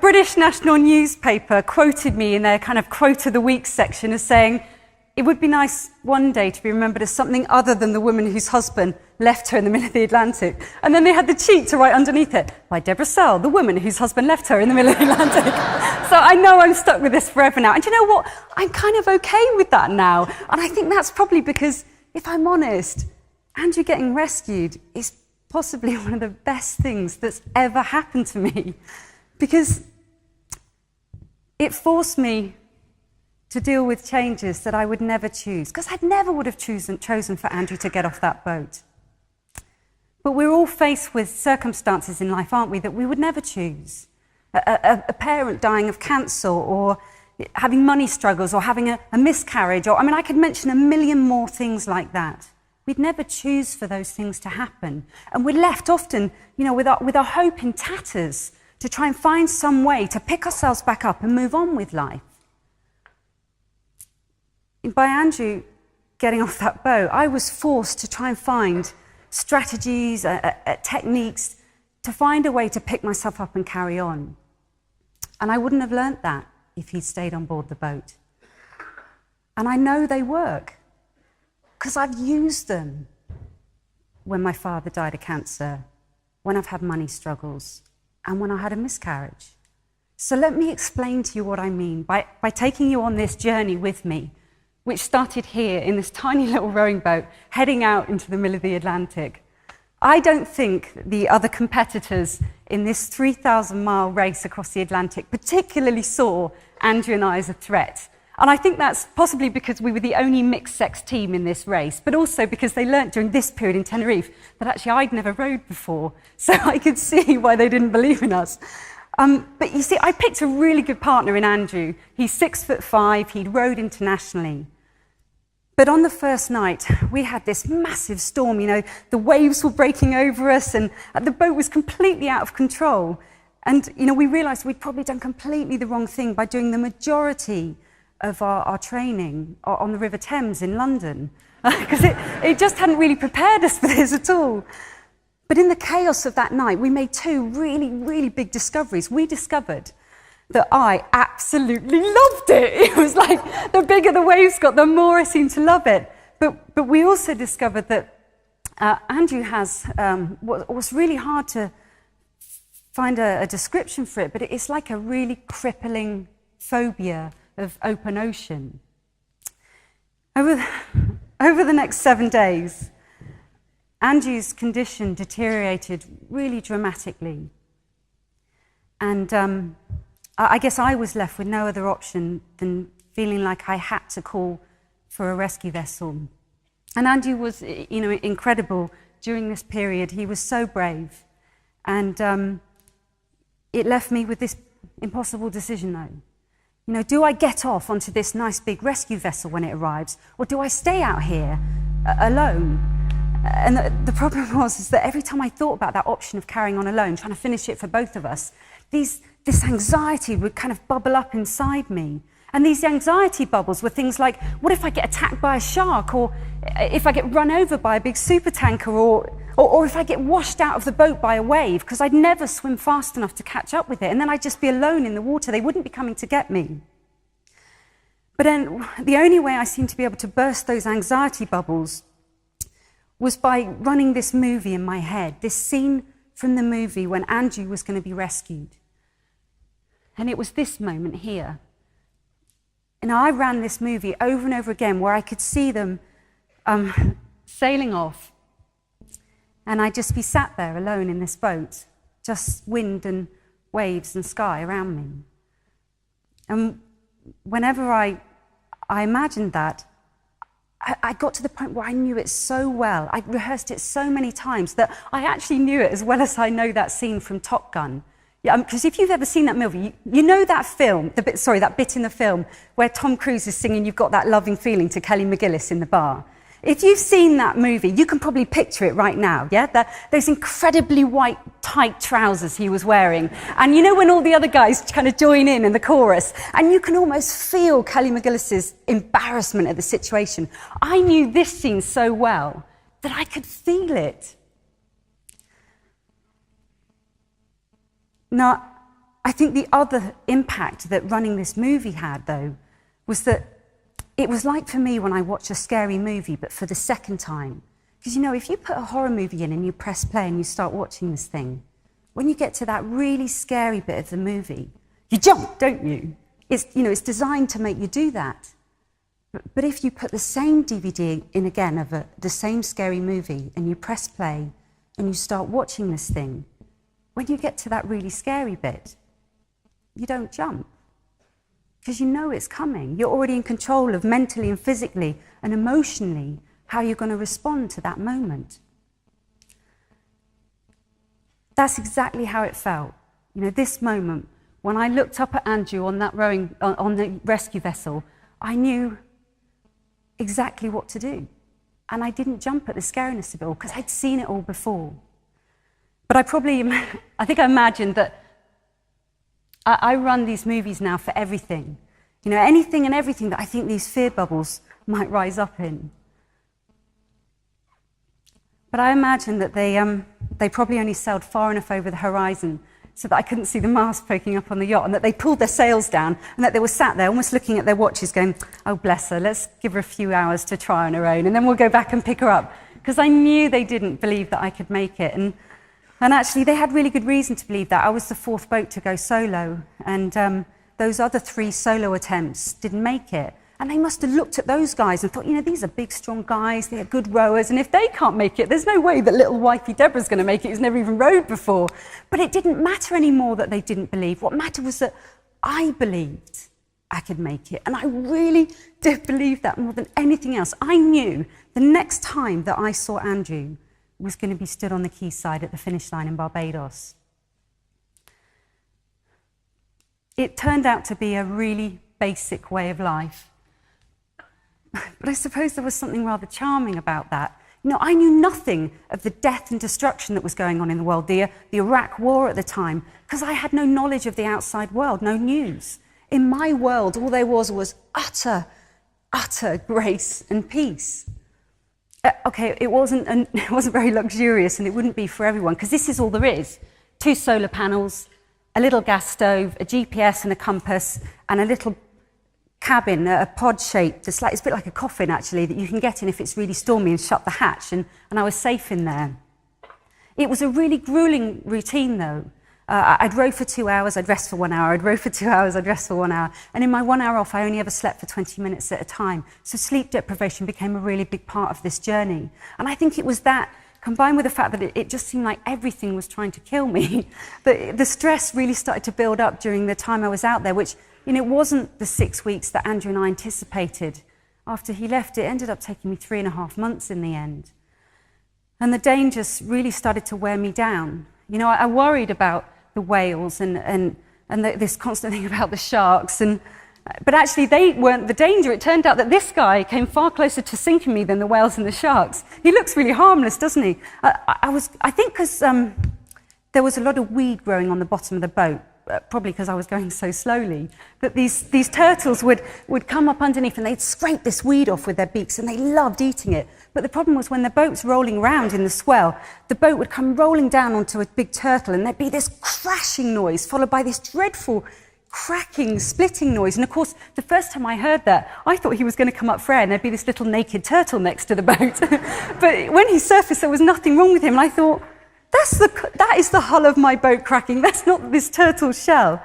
British national newspaper quoted me in their kind of quote of the week section as saying, it would be nice one day to be remembered as something other than the woman whose husband left her in the middle of the Atlantic. And then they had the cheek to write underneath it, by Debra Searle, the woman whose husband left her in the middle of the Atlantic. So I know I'm stuck with this forever now. And you know what? I'm kind of okay with that now. And I think that's probably because, if I'm honest, Andrew getting rescued is possibly one of the best things that's ever happened to me. Because it forced me to deal with changes that I would never choose, because I never would have chosen for Andrew to get off that boat. But we're all faced with circumstances in life, aren't we, that we would never choose. A parent dying of cancer, or having money struggles, or having a miscarriage, or I could mention a million more things like that. We'd never choose for those things to happen. And we're left often, with our hope in tatters to try and find some way to pick ourselves back up and move on with life. By Andrew getting off that boat, I was forced to try and find strategies, techniques, to find a way to pick myself up and carry on. And I wouldn't have learnt that if he'd stayed on board the boat. And I know they work, because I've used them when my father died of cancer, when I've had money struggles, and when I had a miscarriage. So let me explain to you what I mean by taking you on this journey with me, which started here in this tiny little rowing boat, heading out into the middle of the Atlantic. I don't think the other competitors in this 3,000-mile race across the Atlantic particularly saw Andrew and I as a threat. And I think that's possibly because we were the only mixed-sex team in this race, but also because they learnt during this period in Tenerife that actually I'd never rowed before, so I could see why they didn't believe in us. But you see, I picked a really good partner in Andrew. He's 6'5", he'd rowed internationally. But on the first night, we had this massive storm, the waves were breaking over us and the boat was completely out of control. And, we realised we'd probably done completely the wrong thing by doing the majority of our training on the River Thames in London, because it just hadn't really prepared us for this at all. But in the chaos of that night, we made two really, really big discoveries. We discovered that I absolutely loved it. It was like the bigger the waves got, the more I seemed to love it. But we also discovered that Andrew has what's really hard to find a description for it, but it's like a really crippling phobia of open ocean. Over the next 7 days, Andrew's condition deteriorated really dramatically. And I guess I was left with no other option than feeling like I had to call for a rescue vessel. And Andrew was, incredible during this period. He was so brave. And it left me with this impossible decision, though. Do I get off onto this nice big rescue vessel when it arrives, or do I stay out here alone? And the problem was that every time I thought about that option of carrying on alone, trying to finish it for both of us, this anxiety would kind of bubble up inside me. And these anxiety bubbles were things like, what if I get attacked by a shark, or if I get run over by a big supertanker, or if I get washed out of the boat by a wave, because I'd never swim fast enough to catch up with it, and then I'd just be alone in the water. They wouldn't be coming to get me. But then the only way I seemed to be able to burst those anxiety bubbles was by running this movie in my head, this scene from the movie when Andrew was going to be rescued. And it was this moment here. And I ran this movie over and over again where I could see them sailing off. And I'd just be sat there alone in this boat, just wind and waves and sky around me. And whenever I imagined that, I got to the point where I knew it so well. I rehearsed it so many times that I actually knew it as well as I know that scene from Top Gun. Yeah, because if you've ever seen that movie, you know that film, that bit in the film where Tom Cruise is singing "You've Got That Loving Feeling" to Kelly McGillis in the bar. If you've seen that movie, you can probably picture it right now, yeah? Those incredibly white, tight trousers he was wearing. And when all the other guys kind of join in the chorus, and you can almost feel Kelly McGillis's embarrassment at the situation. I knew this scene so well that I could feel it. Now, I think the other impact that running this movie had, though, was that it was like for me when I watch a scary movie, but for the second time. Because, if you put a horror movie in and you press play and you start watching this thing, when you get to that really scary bit of the movie, you jump, don't you? It's designed to make you do that. But if you put the same DVD in again of the same scary movie and you press play and you start watching this thing, when you get to that really scary bit, you don't jump. Because you know it's coming. You're already in control of mentally and physically and emotionally how you're going to respond to that moment. That's exactly how it felt. This moment, when I looked up at Andrew on that rowing, on the rescue vessel, I knew exactly what to do. And I didn't jump at the scariness of it all, because I'd seen it all before. But I think I imagined that I run these movies now for everything. Anything and everything that I think these fear bubbles might rise up in. But I imagine that they probably only sailed far enough over the horizon so that I couldn't see the mast poking up on the yacht, and that they pulled their sails down, and that they were sat there almost looking at their watches going, oh, bless her, let's give her a few hours to try on her own, and then we'll go back and pick her up. Because I knew they didn't believe that I could make it. And actually, they had really good reason to believe that. I was the fourth boat to go solo, and those other 3 solo attempts didn't make it. And they must have looked at those guys and thought, these are big, strong guys, they're good rowers, and if they can't make it, there's no way that little wifey Debra's going to make it, who's never even rowed before. But it didn't matter anymore that they didn't believe. What mattered was that I believed I could make it. And I really did believe that more than anything else. I knew the next time that I saw Andrew was going to be stood on the quayside at the finish line in Barbados. It turned out to be a really basic way of life. But I suppose there was something rather charming about that. I knew nothing of the death and destruction that was going on in the world, the Iraq war at the time, because I had no knowledge of the outside world, no news. In my world, all there was utter grace and peace. Okay, it wasn't very luxurious, and it wouldn't be for everyone, because this is all there is. 2 solar panels, a little gas stove, a GPS and a compass, and a little cabin, a pod shaped, it's a bit like a coffin actually, that you can get in if it's really stormy and shut the hatch, and I was safe in there. It was a really grueling routine though. I'd row for 2 hours, I'd rest for 1 hour, I'd row for 2 hours, I'd rest for 1 hour, and in my 1 hour off I only ever slept for 20 minutes at a time, so sleep deprivation became a really big part of this journey. And I think it was that, combined with the fact that it just seemed like everything was trying to kill me, the stress really started to build up during the time I was out there, which it wasn't the 6 weeks that Andrew and I anticipated. After he left, it ended up taking me 3.5 months in the end. And the dangers really started to wear me down. I worried about the whales and this constant thing about the sharks. But actually, they weren't the danger. It turned out that this guy came far closer to sinking me than the whales and the sharks. He looks really harmless, doesn't he? I think because there was a lot of weed growing on the bottom of the boat, probably because I was going so slowly, that these turtles would come up underneath and they'd scrape this weed off with their beaks, and they loved eating it. But the problem was when the boat's rolling around in the swell, the boat would come rolling down onto a big turtle, and there'd be this crashing noise followed by this dreadful cracking, splitting noise. And of course, the first time I heard that, I thought he was going to come up for air and there'd be this little naked turtle next to the boat. But when he surfaced, there was nothing wrong with him, and I thought, that is the hull of my boat cracking. That's not this turtle's shell.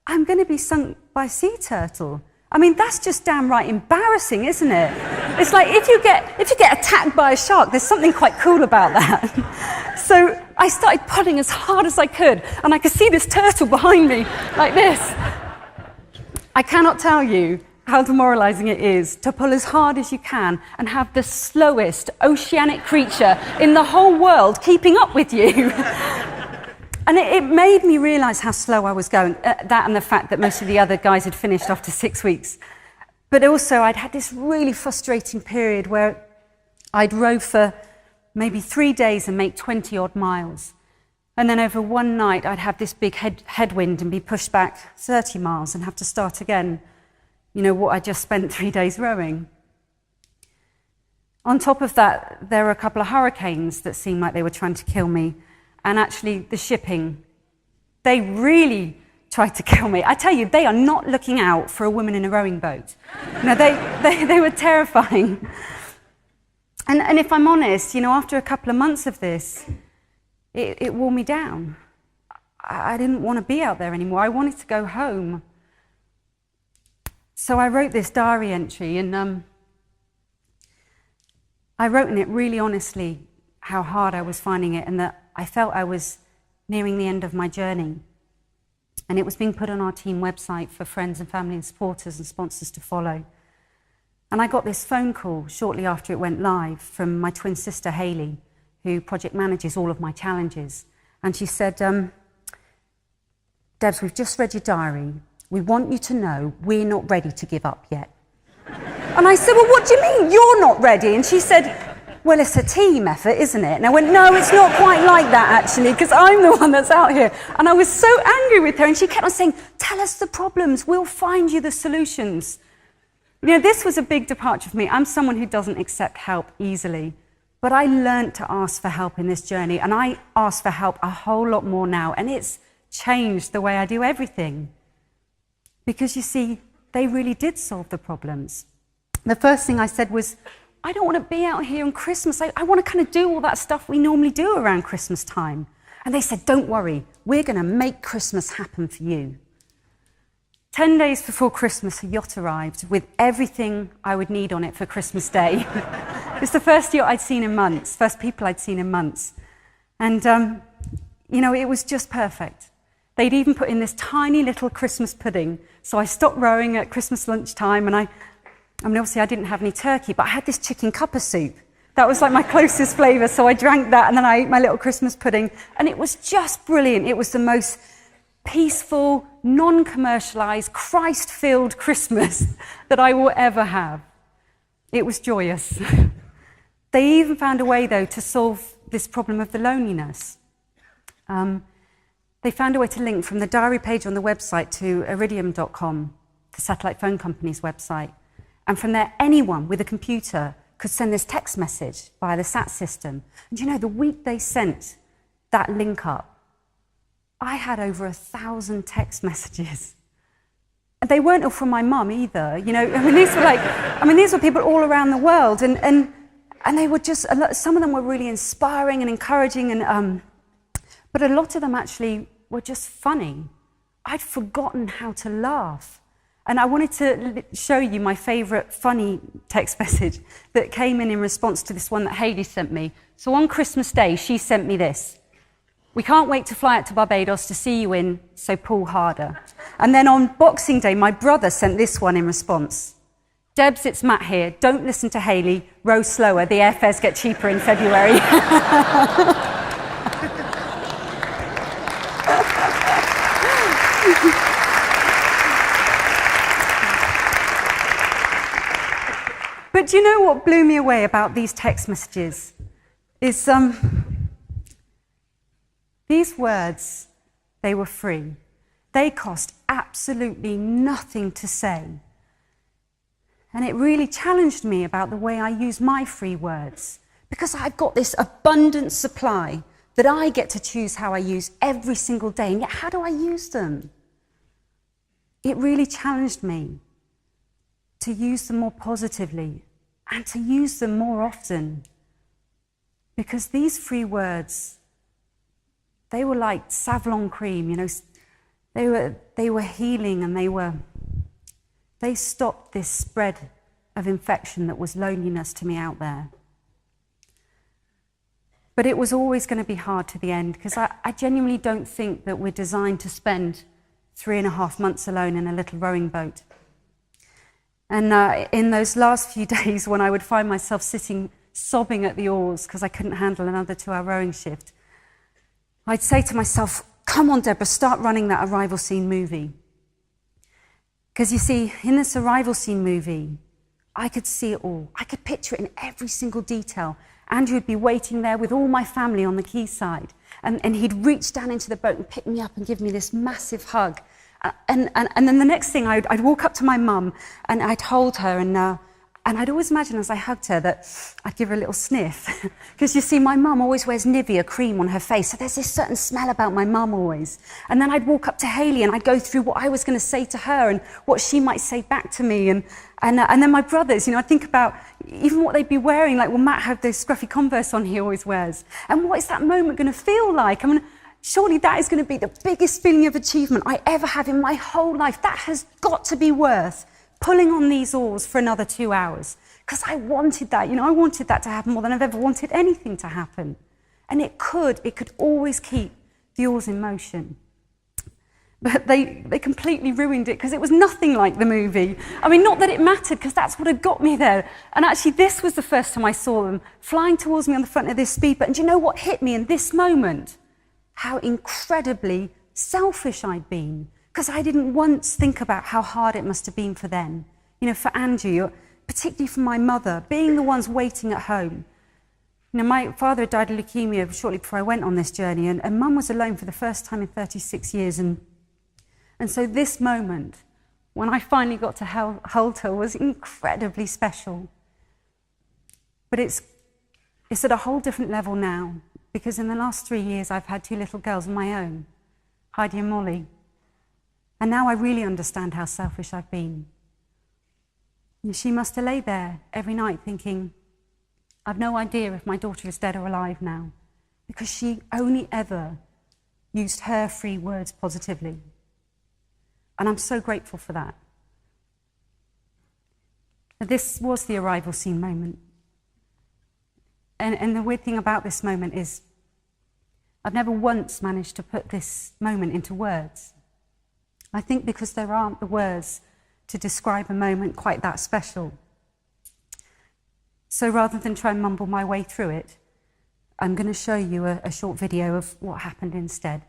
I'm going to be sunk by a sea turtle. I mean, that's just downright embarrassing, isn't it? It's like if you get attacked by a shark, there's something quite cool about that. So I started pulling as hard as I could, and I could see this turtle behind me, like this. I cannot tell you how demoralizing it is to pull as hard as you can and have the slowest oceanic creature in the whole world keeping up with you. And it made me realize how slow I was going, that and the fact that most of the other guys had finished after 6 weeks. But also I'd had this really frustrating period where I'd row for maybe 3 days and make 20 odd miles. And then over one night I'd have this big headwind and be pushed back 30 miles and have to start again. What I just spent 3 days rowing. On top of that, there were a couple of hurricanes that seemed like they were trying to kill me. And actually, the shipping, they really tried to kill me. I tell you, they are not looking out for a woman in a rowing boat. No, they were terrifying. And if I'm honest, after a couple of months of this, it wore me down. I didn't want to be out there anymore. I wanted to go home. So I wrote this diary entry, and I wrote in it really honestly how hard I was finding it, and that I felt I was nearing the end of my journey. And it was being put on our team website for friends and family and supporters and sponsors to follow. And I got this phone call shortly after it went live from my twin sister, Hayley, who project manages all of my challenges. And she said, Debs, we've just read your diary. We want you to know we're not ready to give up yet. And I said, well, what do you mean you're not ready? And she said, well, it's a team effort, isn't it? And I went, no, it's not quite like that, actually, because I'm the one that's out here. And I was so angry with her, and she kept on saying, tell us the problems, we'll find you the solutions. This was a big departure for me. I'm someone who doesn't accept help easily, but I learned to ask for help in this journey, and I ask for help a whole lot more now, and it's changed the way I do everything. Because you see, they really did solve the problems. The first thing I said was, I don't want to be out here on Christmas. I want to kind of do all that stuff we normally do around Christmas time. And they said, don't worry, we're going to make Christmas happen for you. 10 days before Christmas, a yacht arrived with everything I would need on it for Christmas Day. It's the first yacht I'd seen in months, first people I'd seen in months. And, it was just perfect. They'd even put in this tiny little Christmas pudding. So I stopped rowing at Christmas lunchtime, and obviously I didn't have any turkey, but I had this chicken cuppa soup. That was like my closest flavour, so I drank that, and then I ate my little Christmas pudding, and it was just brilliant. It was the most peaceful, non-commercialised, Christ-filled Christmas that I will ever have. It was joyous. They even found a way, though, to solve this problem of the loneliness. They found a way to link from the diary page on the website to iridium.com, the satellite phone company's website. And from there, anyone with a computer could send this text message via the SAT system. And the week they sent that link up, I had over 1,000 text messages. And they weren't all from my mum either. These were people all around the world. And they were just, some of them were really inspiring and encouraging. But a lot of them actually were just funny. I'd forgotten how to laugh. And I wanted to show you my favourite funny text message that came in response to this one that Hayley sent me. So on Christmas Day, she sent me this. We can't wait to fly out to Barbados to see you in, so pull harder. And then on Boxing Day, my brother sent this one in response. Debs, it's Matt here. Don't listen to Hayley. Row slower. The airfares get cheaper in February. But do you know what blew me away about these text messages? Is these words, they were free. They cost absolutely nothing to say. And it really challenged me about the way I use my free words, because I've got this abundant supply that I get to choose how I use every single day, and yet how do I use them? It really challenged me to use them more positively and to use them more often, because these free words, they were like Savlon cream, they were healing, and they stopped this spread of infection that was loneliness to me out there. But it was always going to be hard to the end, because I genuinely don't think that we're designed to spend 3.5 months alone in a little rowing boat. And in those last few days, when I would find myself sitting sobbing at the oars because I couldn't handle another 2-hour rowing shift, I'd say to myself, come on, Debra, start running that arrival scene movie. Because you see, in this arrival scene movie, I could see it all. I could picture it in every single detail. Andrew would be waiting there with all my family on the quayside, and he'd reach down into the boat and pick me up and give me this massive hug. And then the next thing, I'd walk up to my mum, and I'd hold her, and And I'd always imagine as I hugged her that I'd give her a little sniff. Because you see, my mum always wears Nivea cream on her face, so there's this certain smell about my mum always. And then I'd walk up to Hayley and I'd go through what I was going to say to her and what she might say back to me. And then my brothers, I'd think about even what they'd be wearing. Like, well, Matt had those scruffy Converse on he always wears. And what is that moment going to feel like? I mean, surely that is going to be the biggest feeling of achievement I ever have in my whole life. That has got to be worth pulling on these oars for another 2 hours, because I wanted that. I wanted that to happen more than I've ever wanted anything to happen. And it could always keep the oars in motion. But they completely ruined it, because it was nothing like the movie. I mean, not that it mattered, because that's what had got me there. And actually, this was the first time I saw them flying towards me on the front of this speedboat. And do you know what hit me in this moment? How incredibly selfish I'd been. Because I didn't once think about how hard it must have been for them. For Andrew, particularly for my mother, being the ones waiting at home. My father had died of leukemia shortly before I went on this journey, and Mum was alone for the first time in 36 years. And so this moment, when I finally got to hold her, was incredibly special. But it's at a whole different level now, because in the last 3 years, I've had 2 little girls of my own, Heidi and Molly. And now I really understand how selfish I've been. She must have laid there every night thinking, I've no idea if my daughter is dead or alive now, because she only ever used her 3 words positively. And I'm so grateful for that. This was the arrival scene moment. And the weird thing about this moment is I've never once managed to put this moment into words. I think because there aren't the words to describe a moment quite that special. So rather than try and mumble my way through it, I'm going to show you a short video of what happened instead.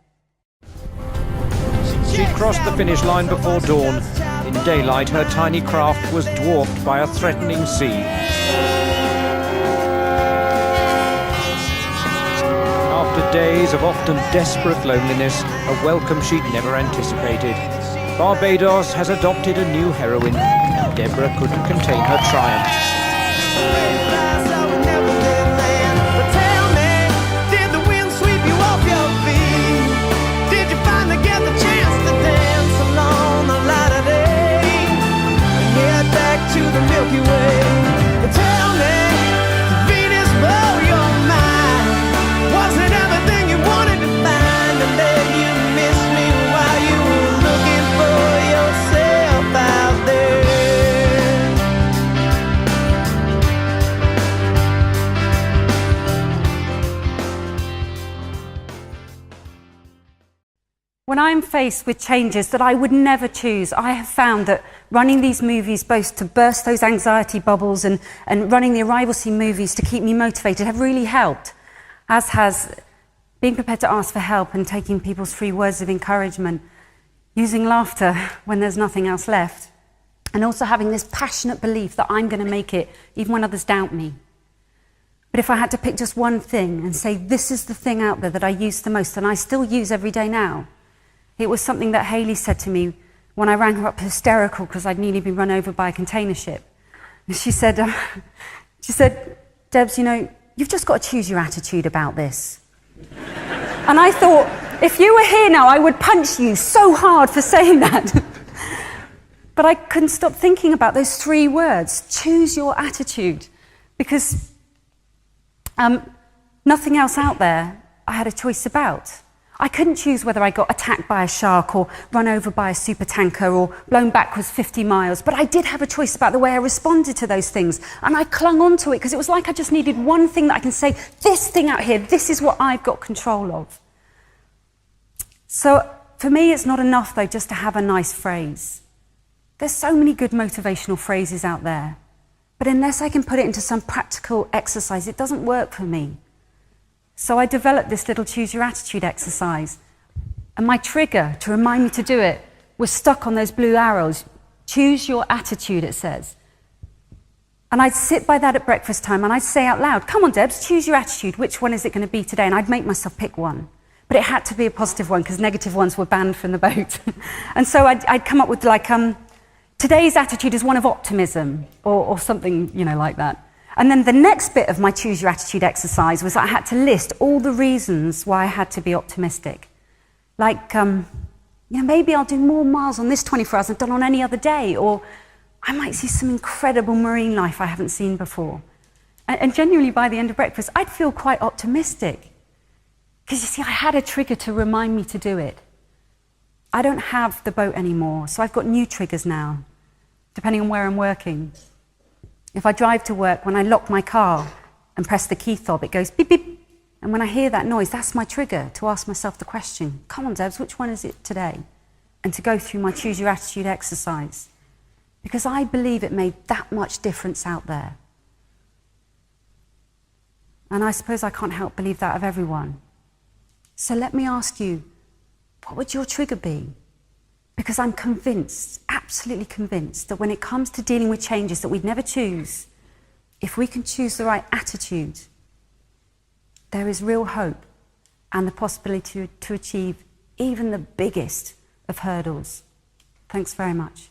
She crossed the finish line before dawn. In daylight, her tiny craft was dwarfed by a threatening sea. After days of often desperate loneliness, a welcome she'd never anticipated, Barbados has adopted a new heroine, and Debra couldn't contain her triumph. When I'm faced with changes that I would never choose, I have found that running these movies, both to burst those anxiety bubbles and running the arrival scene movies to keep me motivated, have really helped, as has being prepared to ask for help and taking people's 3 words of encouragement, using laughter when there's nothing else left, and also having this passionate belief that I'm going to make it even when others doubt me. But if I had to pick just one thing and say this is the thing out there that I use the most and I still use every day now, it was something that Hayley said to me when I rang her up hysterical because I'd nearly been run over by a container ship. And she said, Debs, you've just got to choose your attitude about this. And I thought, if you were here now, I would punch you so hard for saying that. But I couldn't stop thinking about those 3 words, choose your attitude, because nothing else out there I had a choice about. I couldn't choose whether I got attacked by a shark or run over by a supertanker or blown backwards 50 miles, but I did have a choice about the way I responded to those things, and I clung on to it because it was like I just needed one thing that I can say, this thing out here, this is what I've got control of. So for me, it's not enough though just to have a nice phrase. There's so many good motivational phrases out there, but unless I can put it into some practical exercise, it doesn't work for me. So I developed this little choose your attitude exercise. And my trigger to remind me to do it was stuck on those blue arrows. Choose your attitude, it says. And I'd sit by that at breakfast time and I'd say out loud, come on, Debs, choose your attitude. Which one is it going to be today? And I'd make myself pick one. But it had to be a positive one because negative ones were banned from the boat. And so I'd come up with Today's attitude is one of optimism, or something, like that. And then the next bit of my Choose Your Attitude exercise was I had to list all the reasons why I had to be optimistic. Like, maybe I'll do more miles on this 24 hours than I've done on any other day, or I might see some incredible marine life I haven't seen before. And genuinely, by the end of breakfast, I'd feel quite optimistic. Because you see, I had a trigger to remind me to do it. I don't have the boat anymore, so I've got new triggers now, depending on where I'm working. If I drive to work, when I lock my car and press the key fob, it goes beep, beep. And when I hear that noise, that's my trigger to ask myself the question, come on, Debs, which one is it today? And to go through my Choose Your Attitude exercise. Because I believe it made that much difference out there. And I suppose I can't help believe that of everyone. So let me ask you, what would your trigger be? Because I'm convinced, absolutely convinced, that when it comes to dealing with changes that we'd never choose, if we can choose the right attitude, there is real hope and the possibility to achieve even the biggest of hurdles. Thanks very much.